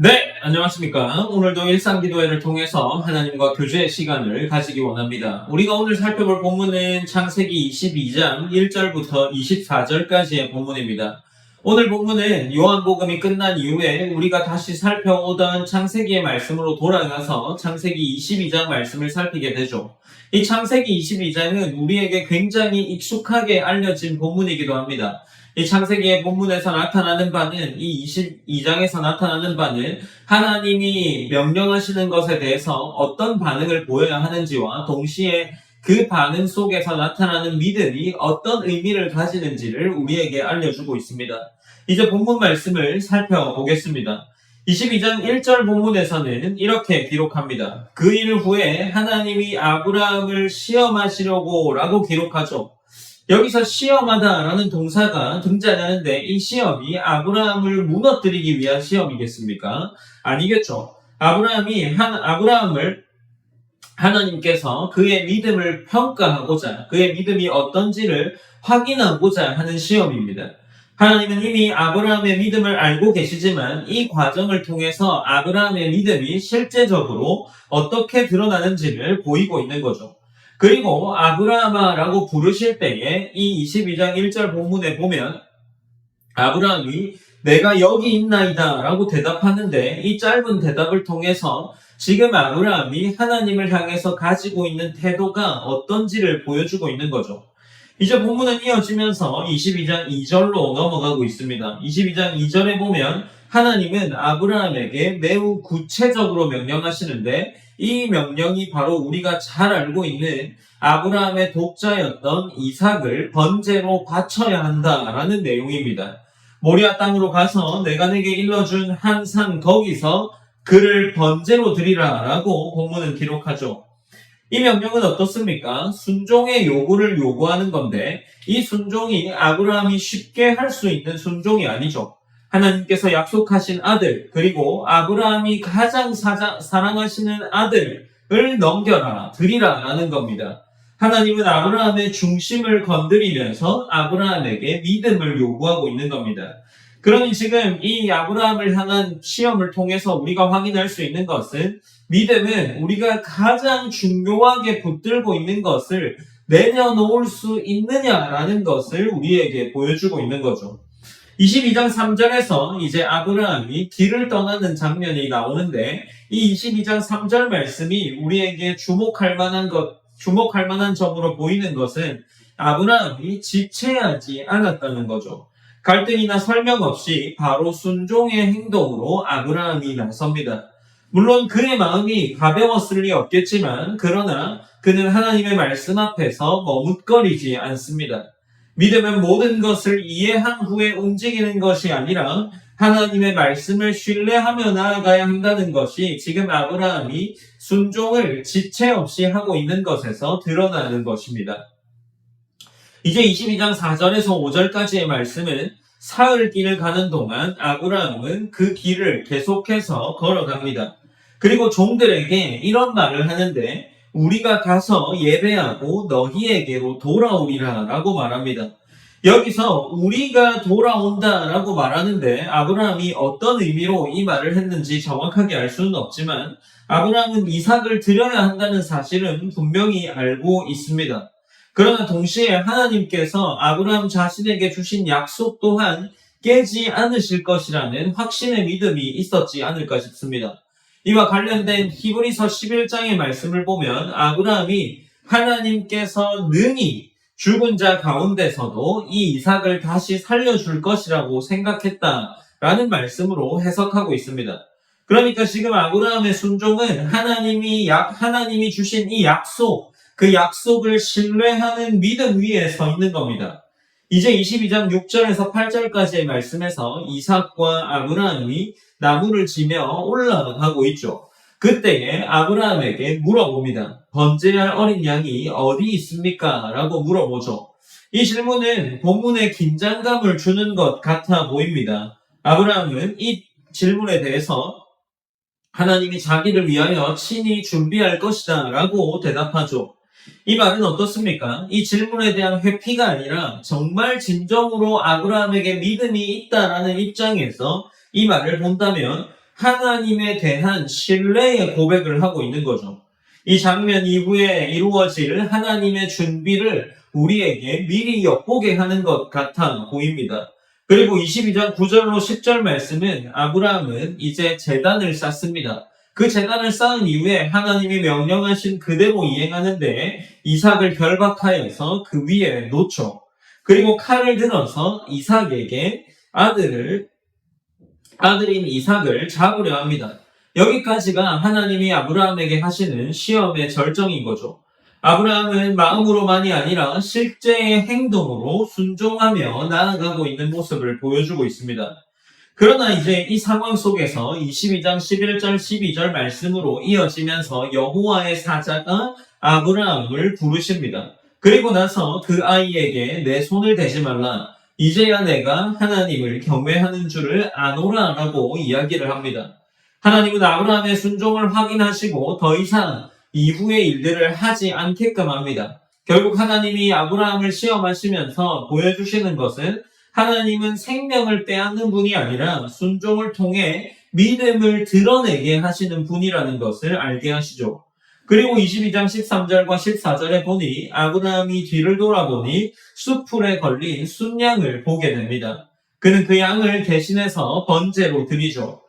네, 안녕하십니까. 오늘도 일상기도회를 통해서 하나님과 교제의 시간을 가지기 원합니다. 우리가 오늘 살펴볼 본문은 창세기 22장 1절부터 24절까지의 본문입니다. 오늘 본문은 요한복음이 끝난 이후에 우리가 다시 살펴오던 창세기의 말씀으로 돌아가서 창세기 22장 말씀을 살피게 되죠. 이 창세기 22장은 우리에게 굉장히 익숙하게 알려진 본문이기도 합니다. 이 창세기의 본문에서 나타나는 바는, 이 22장에서 나타나는 바는 하나님이 명령하시는 것에 대해서 어떤 반응을 보여야 하는지와 동시에 그 반응 속에서 나타나는 믿음이 어떤 의미를 가지는지를 우리에게 알려주고 있습니다. 이제 본문 말씀을 살펴보겠습니다. 22장 1절 본문에서는 이렇게 기록합니다. 그 일 후에 하나님이 아브라함을 시험하시려고 라고 기록하죠. 여기서 시험하다라는 동사가 등장하는데 이 시험이 아브라함을 무너뜨리기 위한 시험이겠습니까? 아니겠죠. 아브라함을 하나님께서 그의 믿음을 평가하고자, 그의 믿음이 어떤지를 확인하고자 하는 시험입니다. 하나님은 이미 아브라함의 믿음을 알고 계시지만 이 과정을 통해서 아브라함의 믿음이 실제적으로 어떻게 드러나는지를 보이고 있는 거죠. 그리고 아브라함아라고 부르실 때에 이 22장 1절 본문에 보면 아브라함이 내가 여기 있나이다 라고 대답하는데 이 짧은 대답을 통해서 지금 아브라함이 하나님을 향해서 가지고 있는 태도가 어떤지를 보여주고 있는 거죠. 이제 본문은 이어지면서 22장 2절로 넘어가고 있습니다. 22장 2절에 보면 하나님은 아브라함에게 매우 구체적으로 명령하시는데 이 명령이 바로 우리가 잘 알고 있는 아브라함의 독자였던 이삭을 번제로 바쳐야 한다라는 내용입니다. 모리아 땅으로 가서 내가 내게 일러준 한 산 거기서 그를 번제로 드리라 라고 본문은 기록하죠. 이 명령은 어떻습니까? 순종의 요구를 요구하는 건데 이 순종이 아브라함이 쉽게 할 수 있는 순종이 아니죠. 하나님께서 약속하신 아들, 그리고 아브라함이 가장 사랑하시는 아들을 넘겨라, 드리라 라는 겁니다. 하나님은 아브라함의 중심을 건드리면서 아브라함에게 믿음을 요구하고 있는 겁니다. 그러니 지금 이 아브라함을 향한 시험을 통해서 우리가 확인할 수 있는 것은 믿음은 우리가 가장 중요하게 붙들고 있는 것을 내려놓을 수 있느냐라는 것을 우리에게 보여주고 있는 거죠. 22장 3절에서 이제 아브라함이 길을 떠나는 장면이 나오는데 이 22장 3절 말씀이 우리에게 주목할 만한 점으로 보이는 것은 아브라함이 지체하지 않았다는 거죠. 갈등이나 설명 없이 바로 순종의 행동으로 아브라함이 나섭니다. 물론 그의 마음이 가벼웠을 리 없겠지만 그러나 그는 하나님의 말씀 앞에서 머뭇거리지 않습니다. 믿음은 모든 것을 이해한 후에 움직이는 것이 아니라 하나님의 말씀을 신뢰하며 나아가야 한다는 것이 지금 아브라함이 순종을 지체 없이 하고 있는 것에서 드러나는 것입니다. 이제 22장 4절에서 5절까지의 말씀은 사흘 길을 가는 동안 아브라함은 그 길을 계속해서 걸어갑니다. 그리고 종들에게 이런 말을 하는데 우리가 가서 예배하고 너희에게로 돌아오리라 라고 말합니다. 여기서 우리가 돌아온다 라고 말하는데 아브라함이 어떤 의미로 이 말을 했는지 정확하게 알 수는 없지만 아브라함은 이삭을 드려야 한다는 사실은 분명히 알고 있습니다. 그러나 동시에 하나님께서 아브라함 자신에게 주신 약속 또한 깨지 않으실 것이라는 확신의 믿음이 있었지 않을까 싶습니다. 이와 관련된 히브리서 11장의 말씀을 보면 아브라함이 하나님께서 능히 죽은 자 가운데서도 이 이삭을 다시 살려줄 것이라고 생각했다라는 말씀으로 해석하고 있습니다. 그러니까 지금 아브라함의 순종은 하나님이 주신 이 약속, 그 약속을 신뢰하는 믿음 위에 서 있는 겁니다. 이제 22장 6절에서 8절까지의 말씀에서 이삭과 아브라함이 나무를 지며 올라가고 있죠. 그때에 아브라함에게 물어봅니다. 번제할 어린 양이 어디 있습니까? 라고 물어보죠. 이 질문은 본문에 긴장감을 주는 것 같아 보입니다. 아브라함은 이 질문에 대해서 하나님이 자기를 위하여 친히 준비할 것이다 라고 대답하죠. 이 말은 어떻습니까? 이 질문에 대한 회피가 아니라 정말 진정으로 아브라함에게 믿음이 있다라는 입장에서 이 말을 본다면 하나님에 대한 신뢰의 고백을 하고 있는 거죠. 이 장면 이후에 이루어질 하나님의 준비를 우리에게 미리 엿보게 하는 것 같아 보입니다. 그리고 22장 9절로 10절 말씀은 아브라함은 이제 제단을 쌓습니다. 그 제단을 쌓은 이후에 하나님이 명령하신 그대로 이행하는데 이삭을 결박하여서 그 위에 놓죠. 그리고 칼을 들어서 이삭에게 아들인 이삭을 잡으려 합니다. 여기까지가 하나님이 아브라함에게 하시는 시험의 절정인 거죠. 아브라함은 마음으로만이 아니라 실제의 행동으로 순종하며 나아가고 있는 모습을 보여주고 있습니다. 그러나 이제 이 상황 속에서 22장 11절 12절 말씀으로 이어지면서 여호와의 사자가 아브라함을 부르십니다. 그리고 나서 그 아이에게 내 손을 대지 말라. 이제야 내가 하나님을 경외하는 줄을 아노라 라고 이야기를 합니다. 하나님은 아브라함의 순종을 확인하시고 더 이상 이후의 일들을 하지 않게끔 합니다. 결국 하나님이 아브라함을 시험하시면서 보여주시는 것은 하나님은 생명을 빼앗는 분이 아니라 순종을 통해 믿음을 드러내게 하시는 분이라는 것을 알게 하시죠. 그리고 22장 13절과 14절에 보니 아브라함이 뒤를 돌아보니 숫풀에 걸린 순양을 보게 됩니다. 그는 그 양을 대신해서 번제로 드리죠.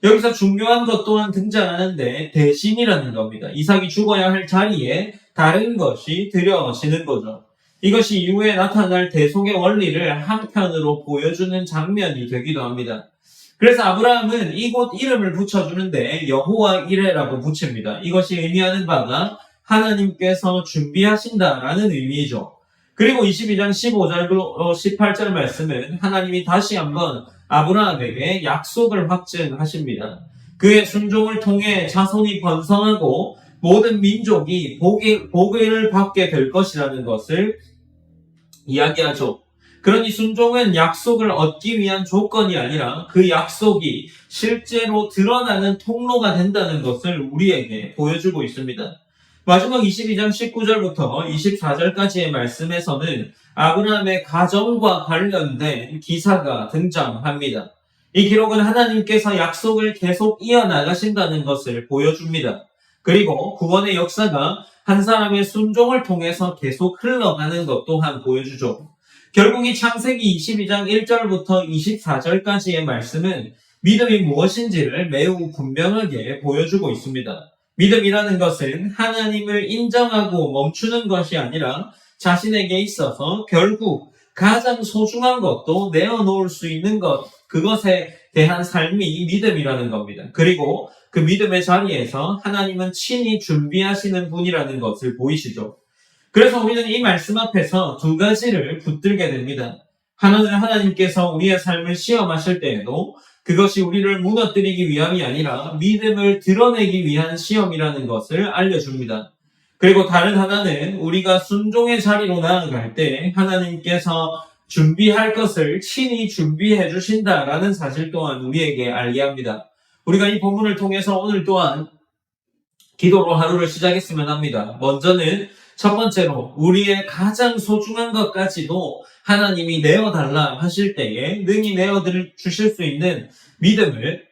여기서 중요한 것 또한 등장하는데 대신이라는 겁니다. 이삭이 죽어야 할 자리에 다른 것이 드려지는 거죠. 이것이 이후에 나타날 대속의 원리를 한편으로 보여주는 장면이 되기도 합니다. 그래서 아브라함은 이곳 이름을 붙여주는데 여호와 이레라고 붙입니다. 이것이 의미하는 바가 하나님께서 준비하신다라는 의미이죠. 그리고 22장 15절로 18절 말씀은 하나님이 다시 한번 아브라함에게 약속을 확증하십니다. 그의 순종을 통해 자손이 번성하고 모든 민족이 복을 받게 될 것이라는 것을 이야기하죠. 그러니 순종은 약속을 얻기 위한 조건이 아니라 그 약속이 실제로 드러나는 통로가 된다는 것을 우리에게 보여주고 있습니다. 마지막 22장 19절부터 24절까지의 말씀에서는 아브라함의 가정과 관련된 기사가 등장합니다. 이 기록은 하나님께서 약속을 계속 이어나가신다는 것을 보여줍니다. 그리고 구원의 역사가 한 사람의 순종을 통해서 계속 흘러가는 것 또한 보여주죠. 결국 이 창세기 22장 1절부터 24절까지의 말씀은 믿음이 무엇인지를 매우 분명하게 보여주고 있습니다. 믿음이라는 것은 하나님을 인정하고 멈추는 것이 아니라 자신에게 있어서 결국 가장 소중한 것도 내어놓을 수 있는 것, 그것에 대한 삶이 믿음이라는 겁니다. 그리고 그 믿음의 자리에서 하나님은 친히 준비하시는 분이라는 것을 보이시죠. 그래서 우리는 이 말씀 앞에서 두 가지를 붙들게 됩니다. 하나는 하나님께서 우리의 삶을 시험하실 때에도 그것이 우리를 무너뜨리기 위함이 아니라 믿음을 드러내기 위한 시험이라는 것을 알려줍니다. 그리고 다른 하나는 우리가 순종의 자리로 나아갈 때 하나님께서 준비할 것을 친히 준비해 주신다라는 사실 또한 우리에게 알게 합니다. 우리가 이 본문을 통해서 오늘 또한 기도로 하루를 시작했으면 합니다. 먼저는 첫 번째로 우리의 가장 소중한 것까지도 하나님이 내어달라 하실 때에 능히 내어주실 수 있는 믿음을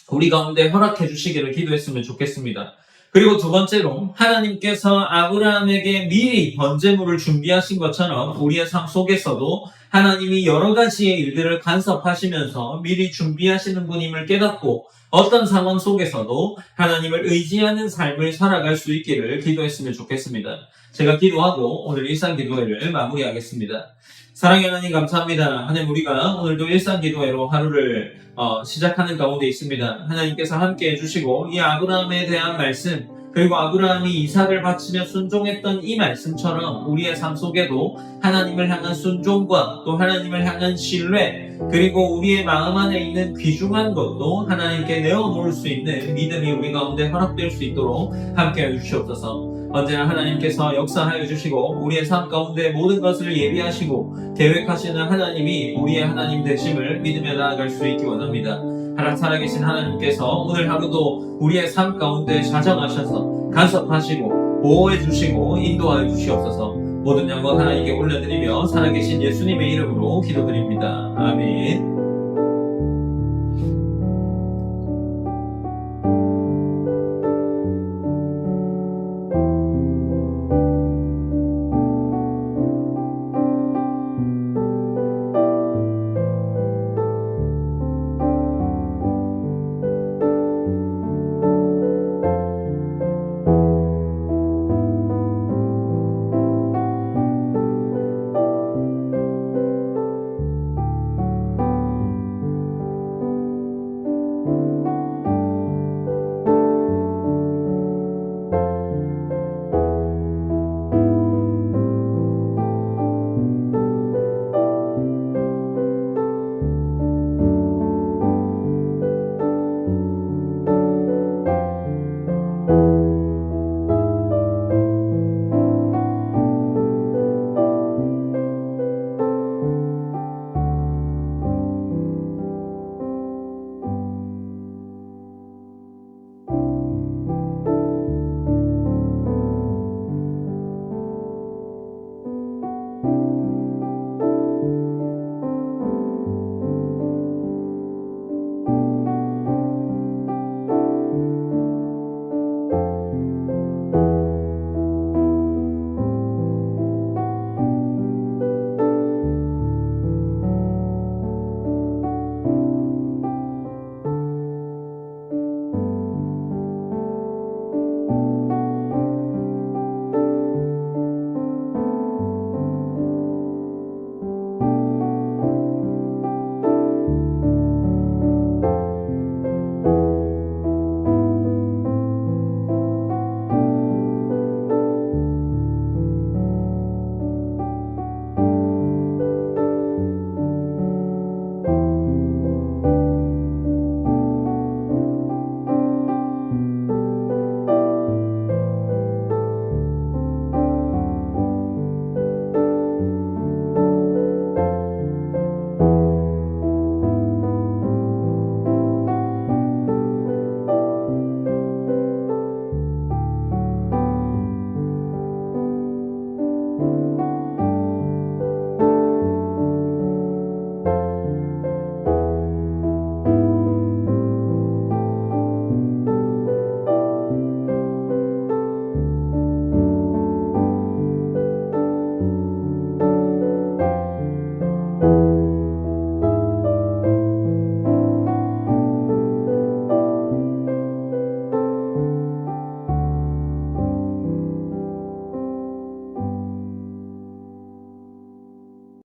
우리 가운데 허락해 주시기를 기도했으면 좋겠습니다. 그리고 두 번째로 하나님께서 아브라함에게 미리 번제물을 준비하신 것처럼 우리의 삶 속에서도 하나님이 여러 가지의 일들을 간섭하시면서 미리 준비하시는 분임을 깨닫고 어떤 상황 속에서도 하나님을 의지하는 삶을 살아갈 수 있기를 기도했으면 좋겠습니다. 제가 기도하고 오늘 일상기도회를 마무리하겠습니다. 사랑의 하나님 감사합니다. 하나님 우리가 오늘도 일상기도회로 하루를 시작하는 가운데 있습니다. 하나님께서 함께 해주시고 이 아브라함에 대한 말씀 그리고 아브라함이 이삭을 바치며 순종했던 이 말씀처럼 우리의 삶 속에도 하나님을 향한 순종과 또 하나님을 향한 신뢰 그리고 우리의 마음 안에 있는 귀중한 것도 하나님께 내어놓을 수 있는 믿음이 우리 가운데 허락될 수 있도록 함께해 주시옵소서. 언제나 하나님께서 역사하여 주시고 우리의 삶 가운데 모든 것을 예비하시고 계획하시는 하나님이 우리의 하나님 되심을 믿으며 나아갈 수 있기 원합니다. 살아계신 하나님께서 오늘 하루도 우리의 삶 가운데 자정하셔서 간섭하시고 보호해 주시고 인도하여 주시옵소서. 모든 영광 하나님께 올려드리며 살아계신 예수님의 이름으로 기도드립니다. 아멘.